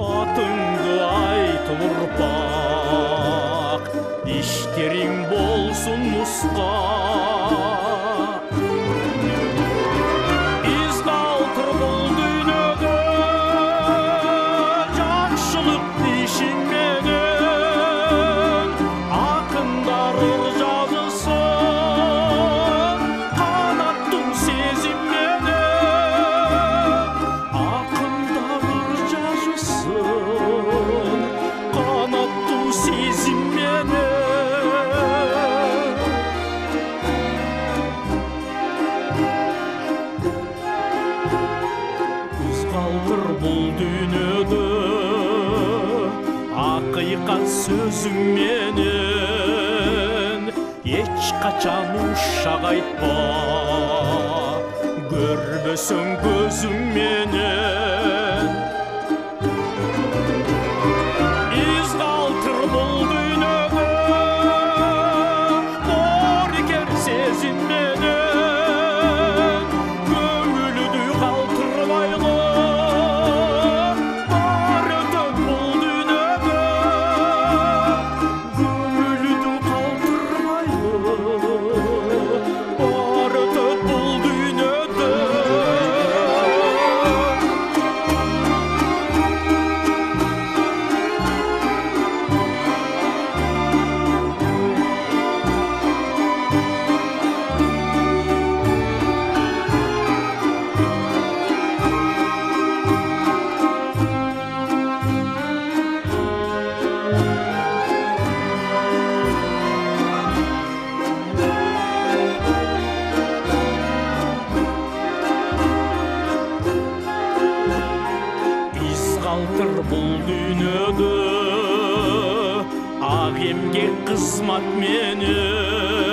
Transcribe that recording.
Atыңды айтып ұрпақ, іштерің болсын нұсқа. Из қалтыр бұл дүниеде жақшылық дейшіңменен, ақындар ыр жазысын қанаттың сезімменен. Ақындар ыр жазысын қанаттың сезімменен. Қалтыр бұл дүниеде ақиқат сөзіңменен, ешқашан ушақ айтпа, көрбөсөң көзіңменен. Из қалтыр бұл дүниеде бар екен сезімменен, көңілді қалтырмайлы бар өтіп бұл дүниеде, көңілді қалтырмайлы бар өтіп бұл дүниеде. Из қалтыр бұл дүниеде ақ емге қызмат менен,